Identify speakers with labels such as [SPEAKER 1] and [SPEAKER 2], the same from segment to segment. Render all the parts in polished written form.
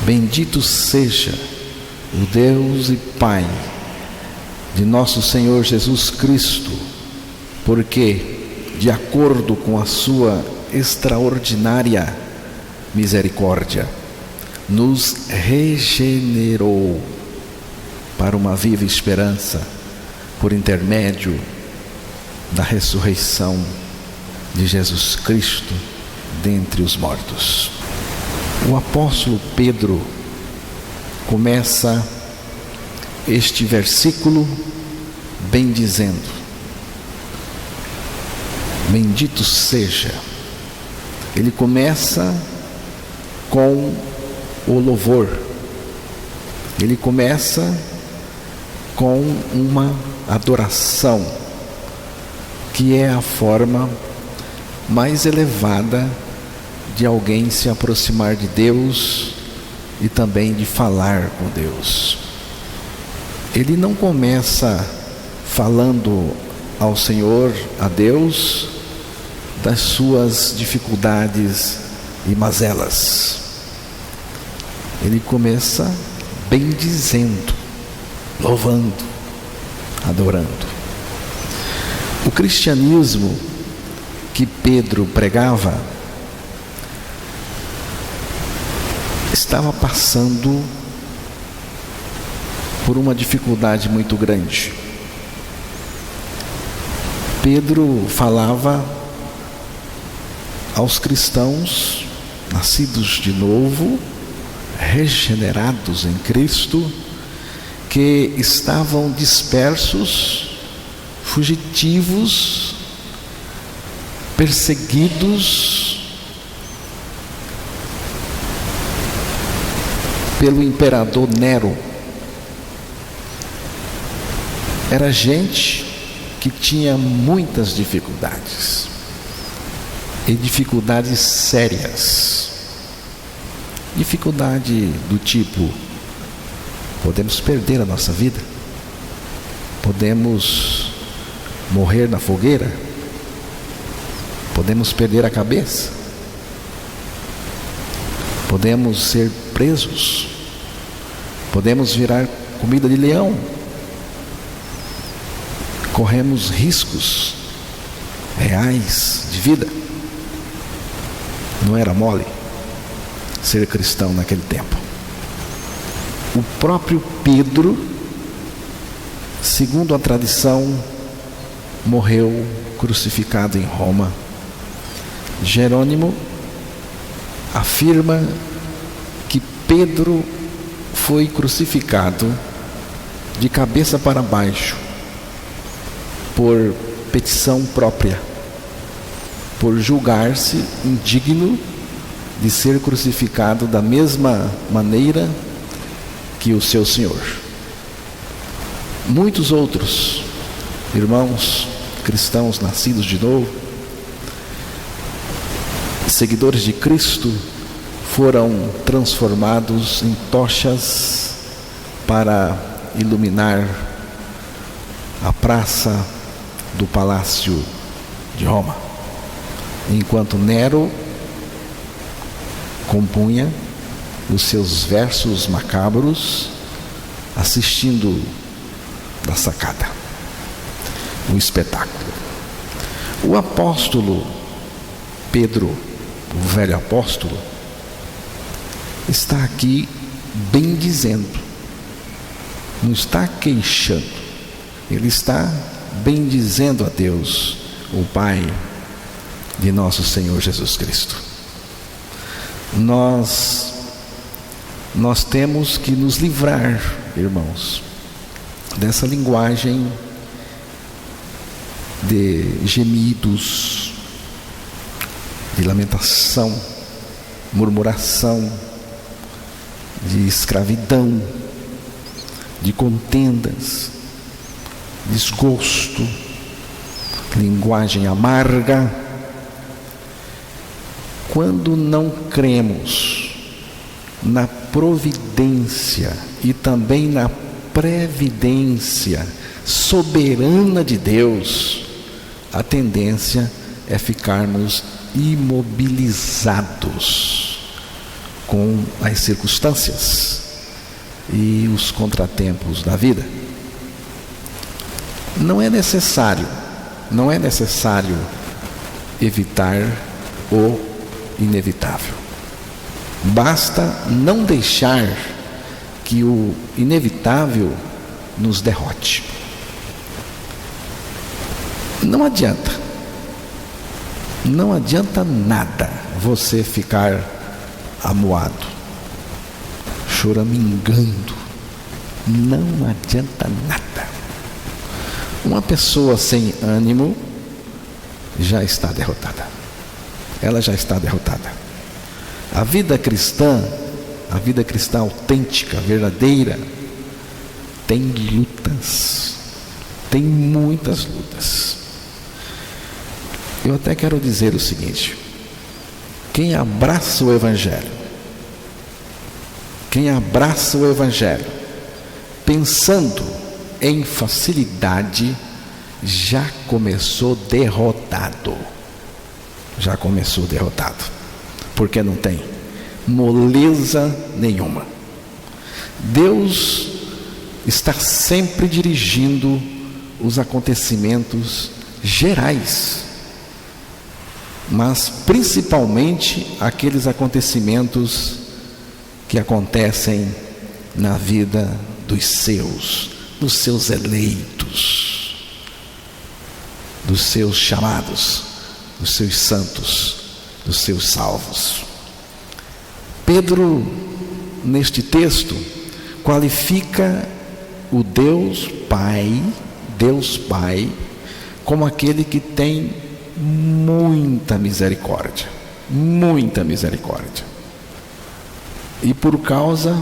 [SPEAKER 1] Bendito seja o Deus e Pai de nosso Senhor Jesus Cristo, porque, de acordo com a sua extraordinária misericórdia, nos regenerou para uma viva esperança por intermédio da ressurreição de Jesus Cristo dentre os mortos. O apóstolo Pedro começa este versículo bendizendo: bendito seja. Ele começa com o louvor, ele começa com uma adoração, que é a forma mais elevada de alguém se aproximar de Deus e também de falar com Deus. Ele não começa falando ao Senhor, a Deus, das suas dificuldades e mazelas. Ele começa bendizendo, louvando, adorando. O cristianismo que Pedro pregava estava passando por uma dificuldade muito grande. Pedro falava aos cristãos nascidos de novo, regenerados em Cristo, que estavam dispersos, fugitivos, perseguidos pelo imperador Nero. Era gente que tinha muitas dificuldades, e dificuldades sérias. Dificuldade do tipo: podemos perder a nossa vida, podemos morrer na fogueira, podemos perder a cabeça, podemos ser presos, podemos virar comida de leão, corremos riscos reais de vida. Não era mole ser cristão naquele tempo. O próprio Pedro, segundo a tradição, morreu crucificado em Roma. Jerônimo afirma que Pedro foi crucificado de cabeça para baixo, por petição própria, por julgar-se indigno de ser crucificado da mesma maneira que o seu Senhor. Muitos outros irmãos cristãos nascidos de novo, seguidores de Cristo, foram transformados em tochas para iluminar a praça do Palácio de Roma, enquanto Nero compunha os seus versos macabros assistindo da sacada o espetáculo. O apóstolo Pedro, o velho apóstolo, está aqui bendizendo, não está queixando, ele está bendizendo a Deus, o Pai de nosso Senhor Jesus Cristo. Nós temos que nos livrar, irmãos, dessa linguagem de gemidos, de lamentação, murmuração, de escravidão, de contendas, desgosto, linguagem amarga. Quando não cremos na providência e também na previdência soberana de Deus, a tendência é ficarmos imobilizados com as circunstâncias e os contratempos da vida. Não é necessário evitar o inevitável. Basta não deixar que o inevitável nos derrote. Não adianta nada você ficar amuado, choramingando. Não adianta nada. Uma pessoa sem ânimo já está derrotada. Ela já está derrotada. A vida cristã autêntica, verdadeira, tem lutas, tem muitas lutas. Eu até quero dizer o seguinte: quem abraça o Evangelho, pensando em facilidade, já começou derrotado. Porque não tem moleza nenhuma. Deus está sempre dirigindo os acontecimentos gerais, mas principalmente aqueles acontecimentos que acontecem na vida dos seus eleitos, dos seus chamados, dos seus santos, dos seus salvos. Pedro, neste texto, qualifica o Deus Pai, como aquele que tem muita misericórdia. E por causa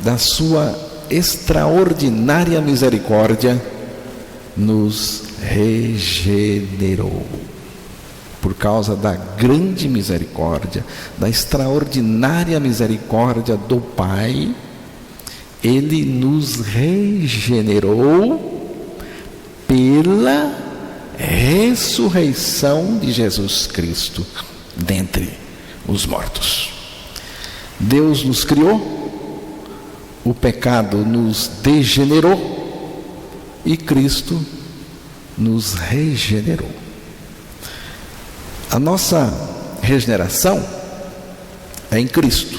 [SPEAKER 1] da sua extraordinária misericórdia, nos regenerou. Por causa da grande misericórdia, da extraordinária misericórdia do Pai, Ele nos regenerou pela ressurreição de Jesus Cristo dentre os mortos. Deus nos criou, o pecado nos degenerou e Cristo nos regenerou. A nossa regeneração é em Cristo.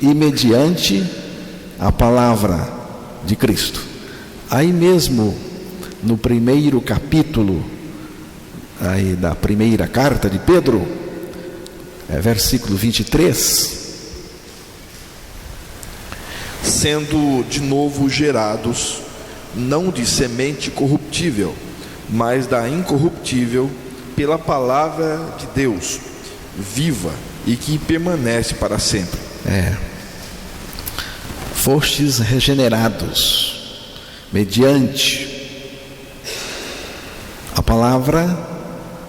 [SPEAKER 1] E mediante a palavra de Cristo. Aí mesmo no primeiro capítulo aí da primeira carta de Pedro, versículo 23,
[SPEAKER 2] sendo de novo gerados, não de semente corruptível, mas da incorruptível, pela palavra de Deus, viva e que permanece para sempre.
[SPEAKER 1] Fostes regenerados mediante a palavra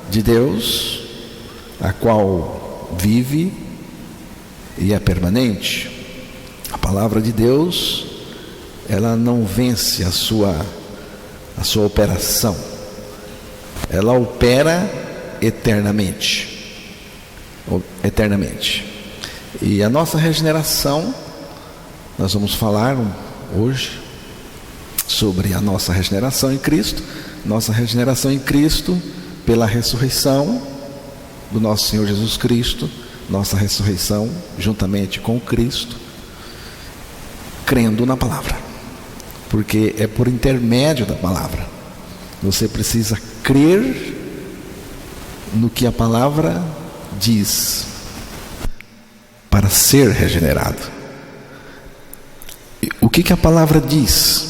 [SPEAKER 1] de Deus, a qual vive e é permanente. A palavra de Deus, ela não vence a sua operação. Ela opera eternamente. E a nossa regeneração, nós vamos falar hoje sobre a nossa regeneração em Cristo. Nossa regeneração em Cristo pela ressurreição do nosso Senhor Jesus Cristo, nossa ressurreição juntamente com Cristo, crendo na palavra, porque é por intermédio da palavra. Você precisa crer no que a palavra diz para ser regenerado. O que a palavra diz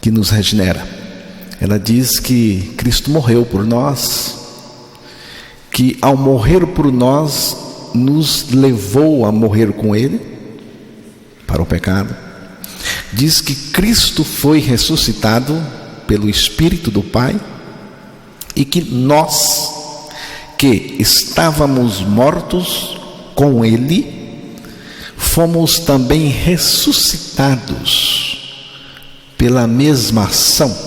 [SPEAKER 1] que nos regenera? Ela diz que Cristo morreu por nós, que ao morrer por nós, nos levou a morrer com Ele para o pecado. Diz que Cristo foi ressuscitado pelo Espírito do Pai e que nós, que estávamos mortos com Ele, fomos também ressuscitados pela mesma ação,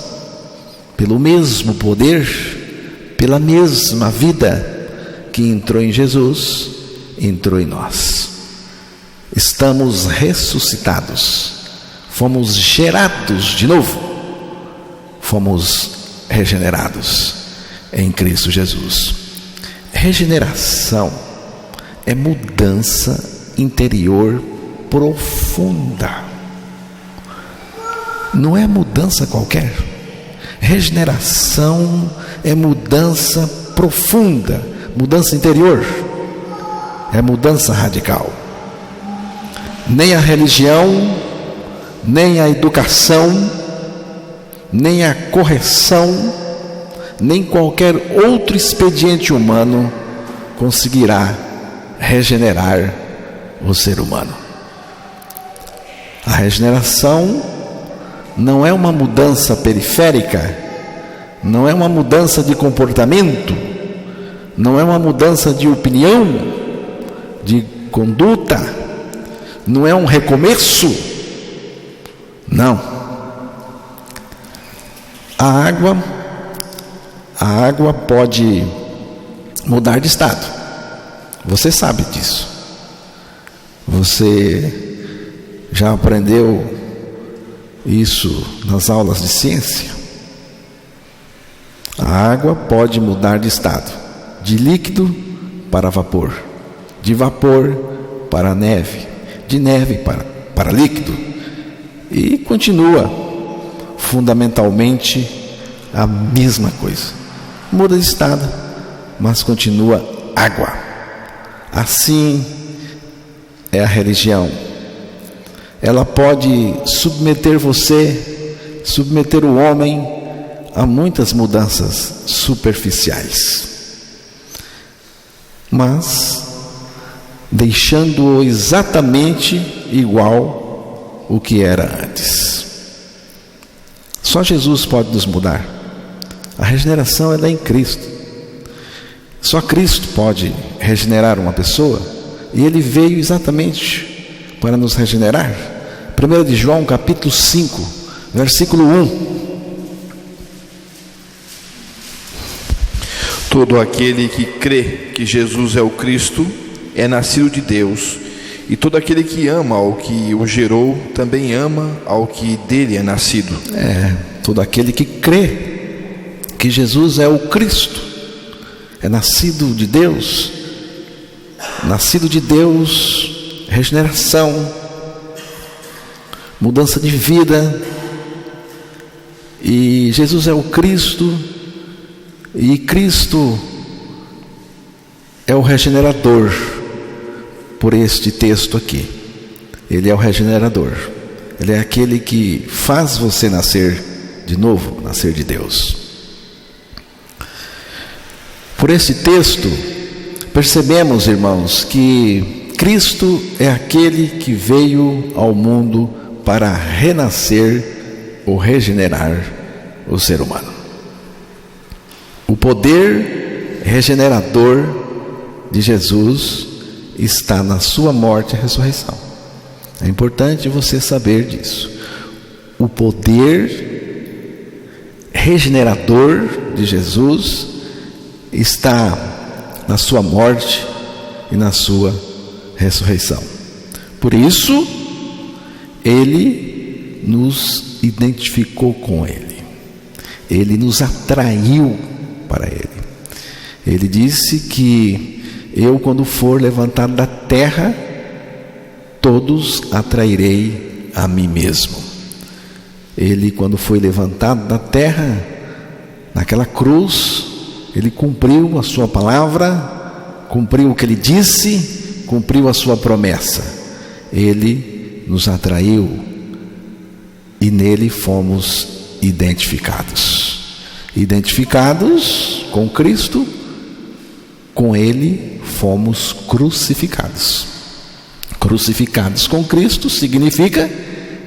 [SPEAKER 1] pelo mesmo poder, pela mesma vida que entrou em Jesus, entrou em nós. Estamos ressuscitados, fomos gerados de novo, fomos regenerados em Cristo Jesus. Regeneração é mudança interior profunda. Não é mudança qualquer. Regeneração é mudança profunda, mudança interior, é mudança radical. Nem a religião, nem a educação, nem a correção, nem qualquer outro expediente humano conseguirá regenerar o ser humano. A regeneração não é uma mudança periférica, não é uma mudança de comportamento, não é uma mudança de opinião, de conduta, não é um recomeço. Não. A água pode mudar de estado. Você sabe disso. Você já aprendeu isso nas aulas de ciência. A água pode mudar de estado, de líquido para vapor, de vapor para neve, de neve para líquido, e continua fundamentalmente a mesma coisa. Muda de estado, mas continua água. Assim é a religião. Ela pode submeter você, submeter o homem a muitas mudanças superficiais, mas deixando-o exatamente igual o que era antes. Só Jesus pode nos mudar. A regeneração é em Cristo. Só Cristo pode regenerar uma pessoa, e Ele veio exatamente para nos regenerar. 1 de João capítulo 5, versículo 1.
[SPEAKER 2] Todo aquele que crê que Jesus é o Cristo é nascido de Deus, e todo aquele que ama ao que o gerou também ama ao que dele é nascido.
[SPEAKER 1] Todo aquele que crê que Jesus é o Cristo é nascido de Deus. Nascido de Deus, regeneração, mudança de vida. E Jesus é o Cristo, e Cristo é o regenerador. Por este texto aqui, Ele é o regenerador. Ele é aquele que faz você nascer de novo, nascer de Deus. Por esse texto, percebemos, irmãos, que Cristo é aquele que veio ao mundo para renascer ou regenerar o ser humano. O poder regenerador de Jesus está na sua morte e ressurreição. É importante você saber disso. O poder regenerador de Jesus está na sua morte e na sua ressurreição. Por isso, Ele nos identificou com Ele. Ele nos atraiu para Ele. Ele disse que eu, quando for levantado da terra, todos atrairei a mim mesmo. Ele, quando foi levantado da terra, naquela cruz, Ele cumpriu a sua palavra, cumpriu o que Ele disse, cumpriu a sua promessa. Ele nos atraiu e nele fomos identificados. Identificados com Cristo, com Ele fomos crucificados. Crucificados com Cristo significa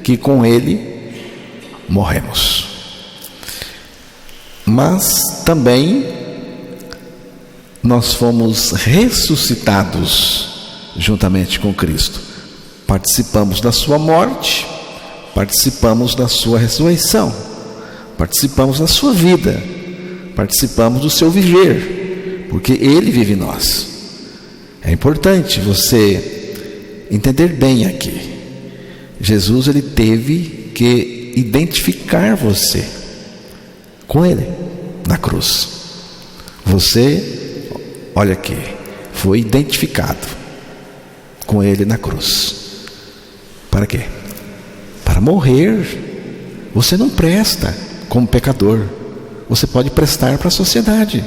[SPEAKER 1] que com Ele morremos. Mas também nós fomos ressuscitados juntamente com Cristo. Participamos da sua morte, participamos da sua ressurreição, participamos da sua vida, participamos do seu viver, porque Ele vive em nós. É importante você entender bem aqui. Jesus, ele teve que identificar você com ele na cruz. Você, olha aqui, foi identificado com ele na cruz. Para quê? Para morrer. Você não presta como pecador. Você pode prestar para a sociedade.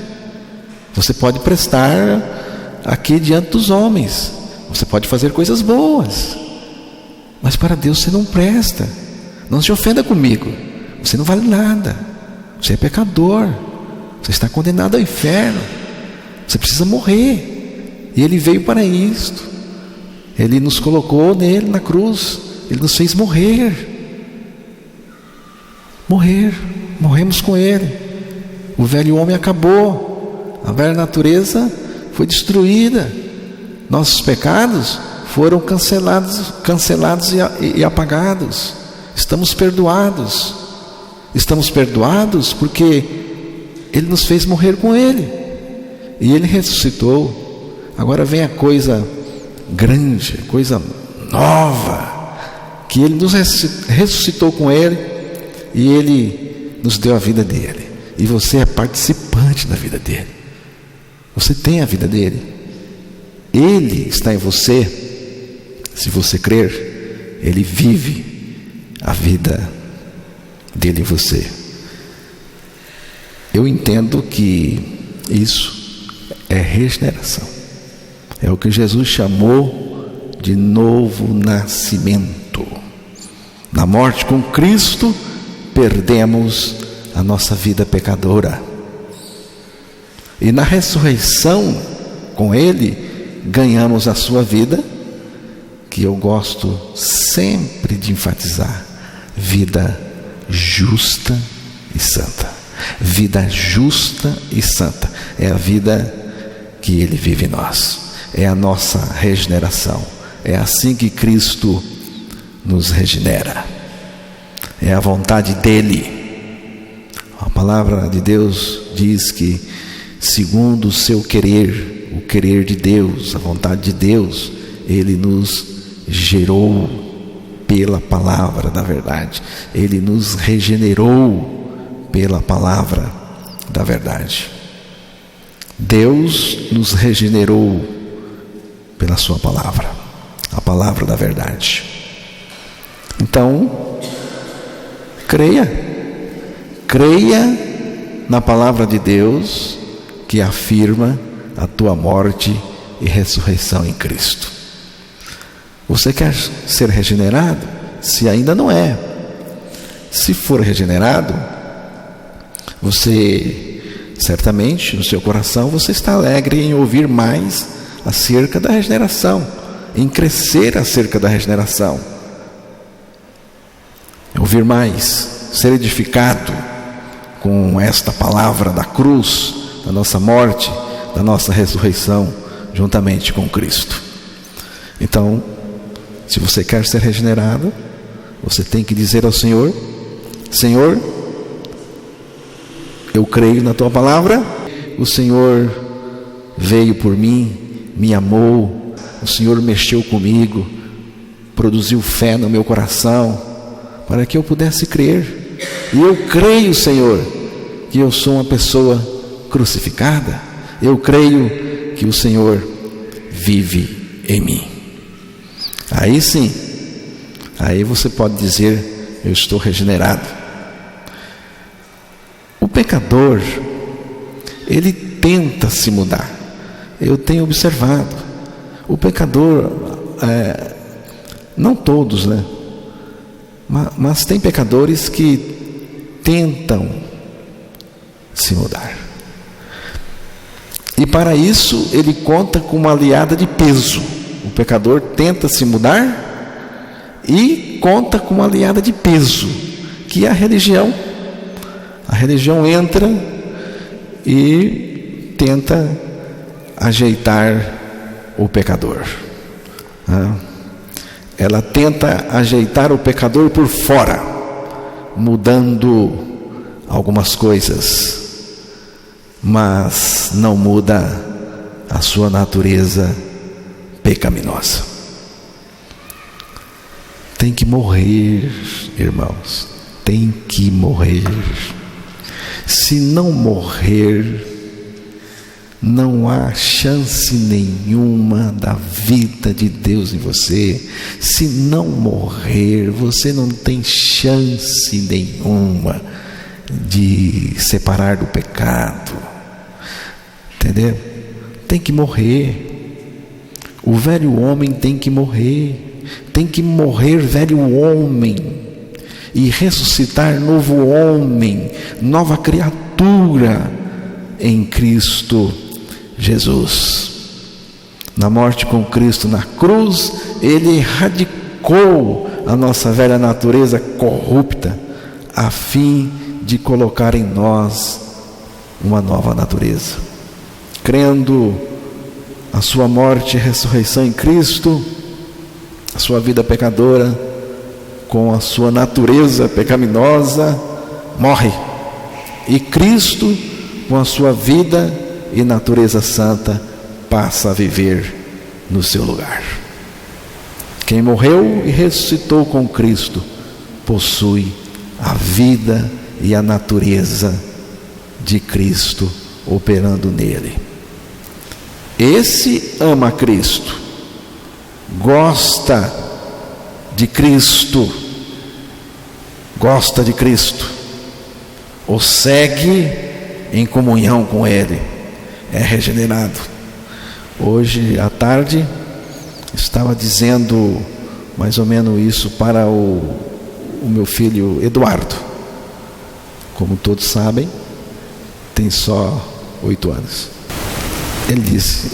[SPEAKER 1] Você pode prestar aqui diante dos homens. Você pode fazer coisas boas. Mas para Deus você não presta. Não se ofenda comigo. Você não vale nada. Você é pecador. Você está condenado ao inferno. Você precisa morrer. E Ele veio para isto. Ele nos colocou nele na cruz. Ele nos fez morrer. Morremos com Ele. O velho homem acabou. A velha natureza foi destruída. Nossos pecados foram cancelados e apagados. Estamos perdoados. Estamos perdoados porque Ele nos fez morrer com Ele. E Ele ressuscitou. Agora vem a coisa grande, coisa nova, que Ele nos ressuscitou com Ele e Ele nos deu a vida dele. E você é participante da vida dele. Você tem a vida dele. Ele está em você. Se você crer, Ele vive a vida dele em você. Eu entendo que isso é regeneração. É o que Jesus chamou de novo nascimento. Na morte com Cristo, perdemos a nossa vida pecadora. E na ressurreição com Ele, ganhamos a sua vida, que eu gosto sempre de enfatizar: vida justa e santa. Vida justa e santa é a vida que Ele vive em nós. É a nossa regeneração. É assim que Cristo nos regenera. É a vontade dEle. A palavra de Deus diz que, segundo o seu querer, o querer de Deus, a vontade de Deus, Ele nos gerou pela palavra da verdade. Ele nos regenerou pela palavra da verdade. Deus nos regenerou pela sua palavra, a palavra da verdade. Então, creia na palavra de Deus, que afirma a tua morte e ressurreição em Cristo. Você quer ser regenerado? Se ainda não é. Se for regenerado, você certamente no seu coração você está alegre em ouvir mais acerca da regeneração, em crescer acerca da regeneração, ouvir mais, ser edificado com esta palavra da cruz, da nossa morte, da nossa ressurreição, juntamente com Cristo. Então, se você quer ser regenerado, você tem que dizer ao Senhor: Senhor, eu creio na tua palavra, o Senhor veio por mim, me amou, o Senhor mexeu comigo, produziu fé no meu coração, para que eu pudesse crer. E eu creio, Senhor, que eu sou uma pessoa crucificada. Eu creio que o Senhor vive em mim. Aí sim, aí você pode dizer: eu estou regenerado. O pecador, ele tenta se mudar. Eu tenho observado. O pecador, não todos, né? Mas tem pecadores que tentam se mudar. E para isso ele conta com uma aliada de peso. O pecador tenta se mudar e conta com uma aliada de peso, que é a religião. A religião entra e tenta ajeitar o pecador. Ela tenta ajeitar o pecador por fora, mudando algumas coisas, mas não muda a sua natureza pecaminosa. Tem que morrer, irmãos, tem que morrer. Se não morrer, não há chance nenhuma da vida de Deus em você. Se não morrer, você não tem chance nenhuma de separar do pecado. Entendeu? Tem que morrer. O velho homem tem que morrer. Tem que morrer velho homem e ressuscitar novo homem, nova criatura em Cristo Jesus. Na morte com Cristo na cruz, Ele erradicou a nossa velha natureza corrupta, a fim de colocar em nós uma nova natureza. Crendo a sua morte e ressurreição em Cristo, a sua vida pecadora, com a sua natureza pecaminosa, morre. E Cristo, com a sua vida e natureza santa, passa a viver no seu lugar. Quem morreu e ressuscitou com Cristo possui a vida e a natureza de Cristo operando nele. Esse ama Cristo, gosta de Cristo, o segue em comunhão com Ele, é regenerado. Hoje à tarde estava dizendo mais ou menos isso para o meu filho Eduardo. Como todos sabem, tem só 8 anos. Ele disse: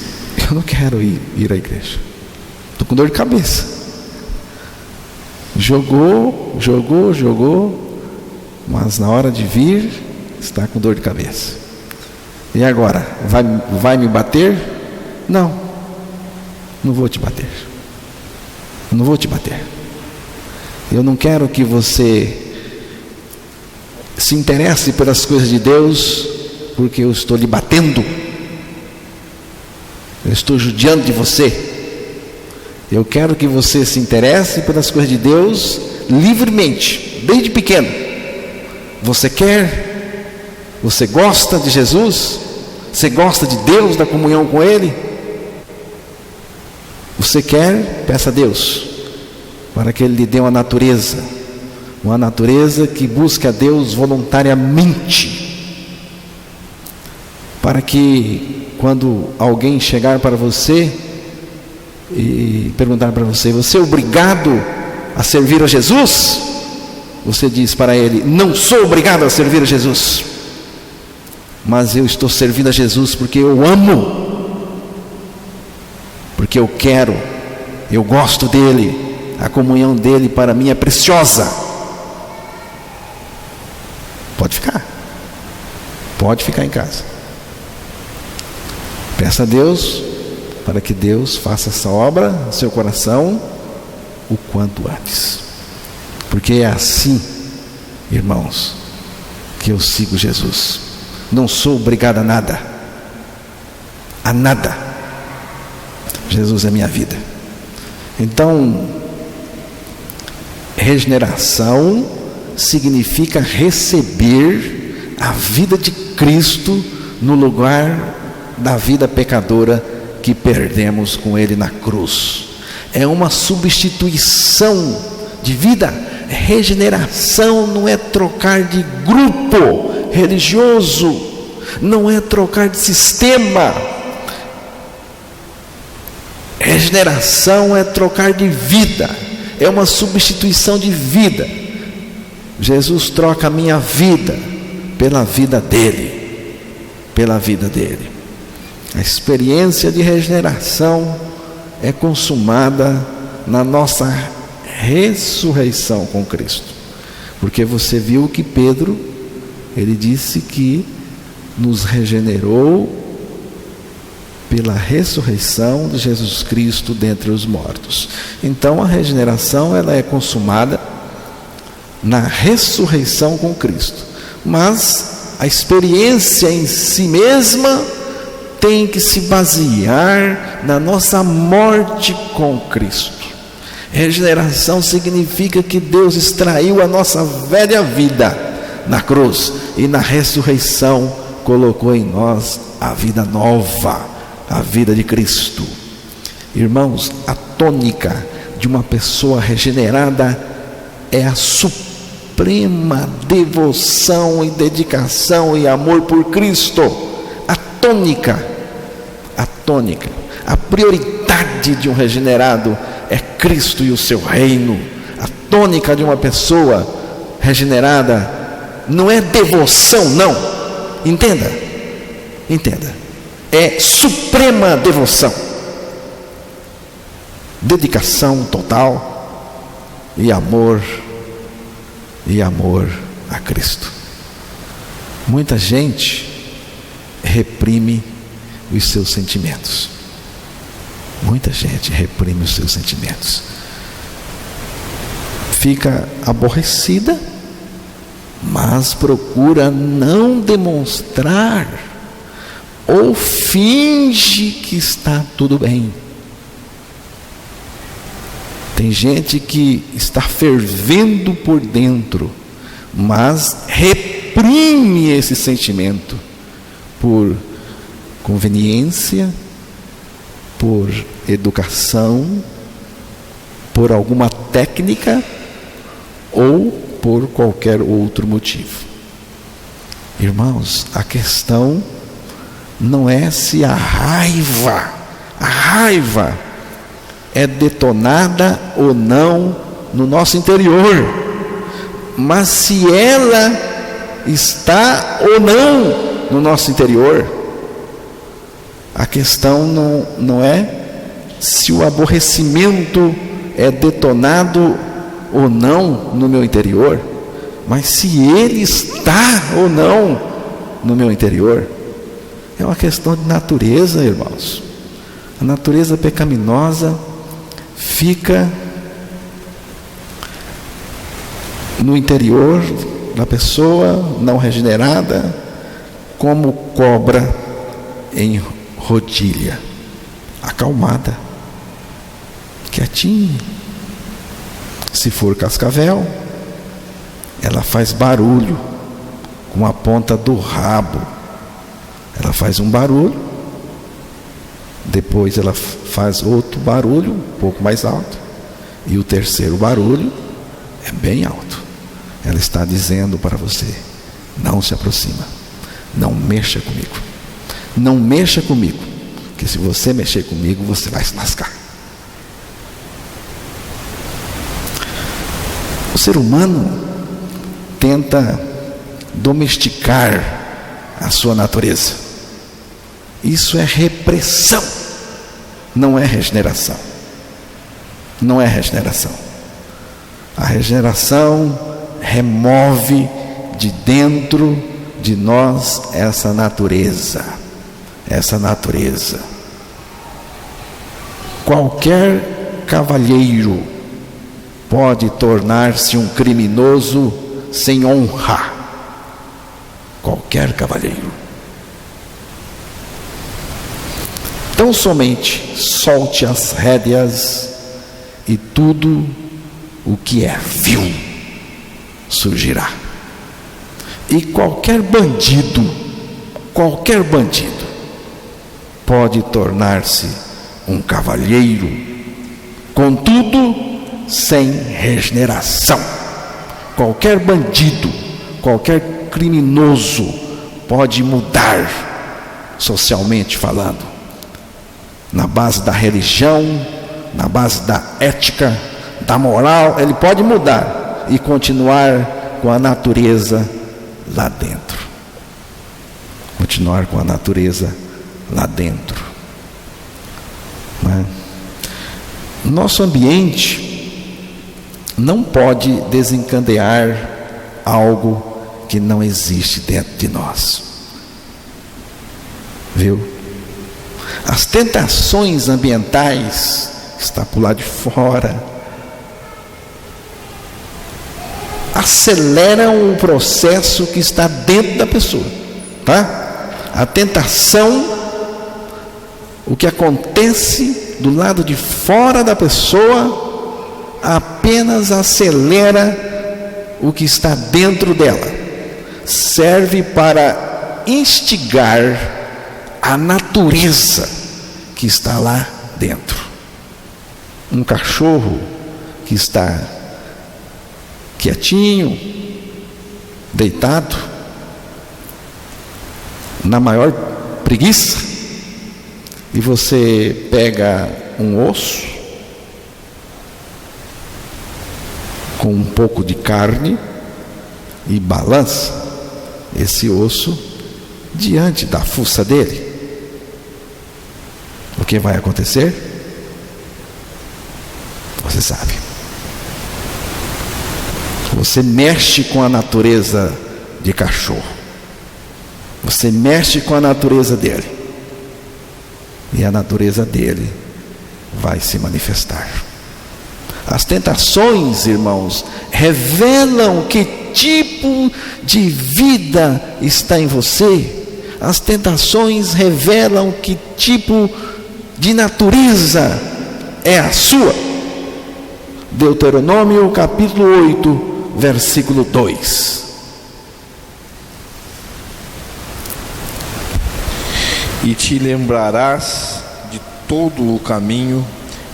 [SPEAKER 1] eu não quero ir à igreja, estou com dor de cabeça. Jogou, mas na hora de vir, está com dor de cabeça. E agora? Vai me bater? Não vou te bater. Não vou te bater. Eu não quero que você se interesse pelas coisas de Deus, porque eu estou lhe batendo. Eu estou judiando de você. Eu quero que você se interesse pelas coisas de Deus livremente, desde pequeno. Você quer? Você gosta de Jesus? Você gosta de Deus, da comunhão com Ele? Você quer? Peça a Deus para que Ele lhe dê uma natureza que busque a Deus voluntariamente, para que quando alguém chegar para você e perguntar para você: você é obrigado a servir a Jesus? Você diz para ele: não sou obrigado a servir a Jesus, mas eu estou servindo a Jesus porque eu amo, porque eu quero, eu gosto dele, a comunhão dele para mim é preciosa. Pode ficar em casa. Peça a Deus para que Deus faça essa obra no seu coração o quanto antes, porque é assim, irmãos, que eu sigo Jesus. Não sou obrigado a nada. Jesus é minha vida. Então, regeneração significa receber a vida de Cristo no lugar da vida pecadora que perdemos com Ele na cruz. É uma substituição de vida. Regeneração não é trocar de grupo religioso, não é trocar de sistema. Regeneração é trocar de vida, é uma substituição de vida. Jesus troca a minha vida pela vida dele, A experiência de regeneração é consumada na nossa ressurreição com Cristo, porque você viu que Pedro, ele disse que nos regenerou pela ressurreição de Jesus Cristo dentre os mortos. Então a regeneração ela é consumada na ressurreição com Cristo, mas a experiência em si mesma tem que se basear na nossa morte com Cristo. Regeneração significa que Deus extraiu a nossa velha vida na cruz e na ressurreição colocou em nós a vida nova, a vida de Cristo. Irmãos, a tônica de uma pessoa regenerada é a suprema devoção e dedicação e amor por Cristo. A tônica, a prioridade de um regenerado é Cristo e o seu reino. A tônica de uma pessoa regenerada não é devoção, não. Entenda, é suprema devoção, dedicação total e amor a Cristo. Muita gente reprime os seus sentimentos. Fica aborrecida, mas procura não demonstrar ou finge que está tudo bem. Tem gente que está fervendo por dentro, mas reprime esse sentimento por conveniência, por educação, por alguma técnica ou por qualquer outro motivo. Irmãos, a questão não é se a raiva é detonada ou não no nosso interior, mas se ela está ou não no nosso interior. A questão não é se o aborrecimento é detonado ou não no meu interior, mas se ele está ou não no meu interior. É uma questão de natureza, irmãos. A natureza pecaminosa fica no interior da pessoa não regenerada, como cobra em rodilha, acalmada, quietinha. Se for cascavel, ela faz barulho com a ponta do rabo. Ela faz um barulho, depois ela faz outro barulho um pouco mais alto, e o terceiro barulho é bem alto. Ela está dizendo para você: não se aproxima, não mexa comigo, não mexa comigo, que se você mexer comigo você vai se lascar. O ser humano tenta domesticar a sua natureza. Isso é repressão, não é regeneração. Não é regeneração. A regeneração remove de dentro de nós essa natureza. Qualquer cavalheiro pode tornar-se um criminoso sem honra. Qualquer cavalheiro. Tão somente solte as rédeas e tudo o que é vil surgirá. E qualquer bandido pode tornar-se um cavalheiro, contudo sem regeneração. Qualquer bandido, qualquer criminoso pode mudar, socialmente falando, na base da religião, na base da ética, da moral. Ele pode mudar e continuar com a natureza lá dentro. Nosso ambiente não pode desencadear algo que não existe dentro de nós. Viu? As tentações ambientais que está por lá de fora aceleram o processo que está dentro da pessoa, tá? A tentação O que acontece do lado de fora da pessoa apenas acelera o que está dentro dela. Serve para instigar a natureza que está lá dentro. Um cachorro que está quietinho, deitado, na maior preguiça, e você pega um osso com um pouco de carne e balança esse osso diante da fuça dele, o que vai acontecer? Você sabe. Você mexe com a natureza de cachorro, você mexe com a natureza dele, e a natureza dele vai se manifestar. As tentações, irmãos, revelam que tipo de vida está em você. As tentações revelam que tipo de natureza é a sua. Deuteronômio capítulo 8, versículo 2.
[SPEAKER 2] E te lembrarás de todo o caminho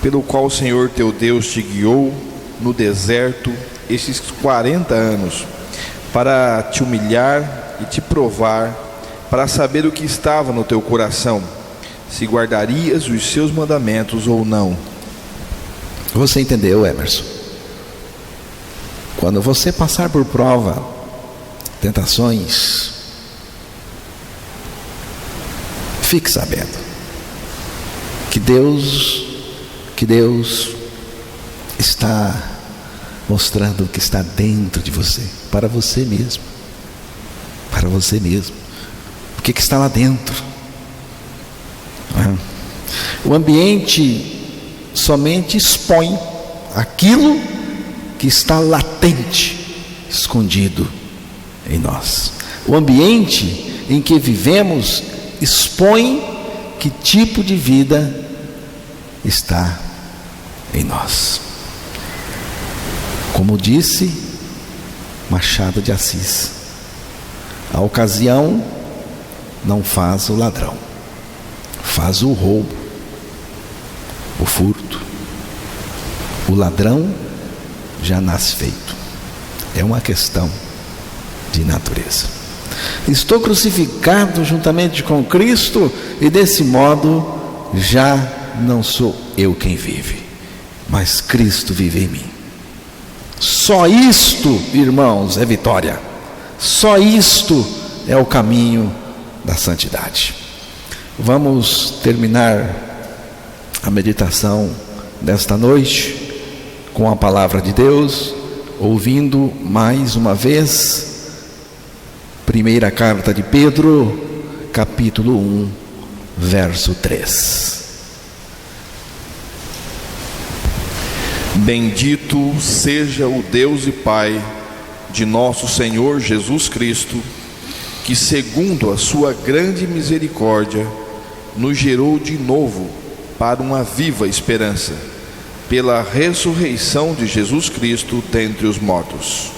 [SPEAKER 2] pelo qual o Senhor teu Deus te guiou no deserto estes 40 anos, para te humilhar e te provar, para saber o que estava no teu coração, se guardarias os seus mandamentos ou não.
[SPEAKER 1] Você entendeu, Emerson? Quando você passar por prova, tentações, fique sabendo que Deus está mostrando o que está dentro de você, para você mesmo, o que está lá dentro. O ambiente somente expõe aquilo que está latente, escondido em nós. O ambiente em que vivemos expõe que tipo de vida está em nós. Como disse Machado de Assis, a ocasião não faz o ladrão, faz o roubo, o furto. O ladrão já nasce feito. É uma questão de natureza. Estou crucificado juntamente com Cristo, e desse modo já não sou eu quem vive, mas Cristo vive em mim. Só isto, irmãos, é vitória. Só isto é o caminho da santidade. Vamos terminar a meditação desta noite com a palavra de Deus, ouvindo mais uma vez primeira carta de Pedro, capítulo 1, verso 3.
[SPEAKER 2] Bendito seja o Deus e Pai de nosso Senhor Jesus Cristo, que segundo a sua grande misericórdia nos gerou de novo para uma viva esperança, pela ressurreição de Jesus Cristo dentre os mortos,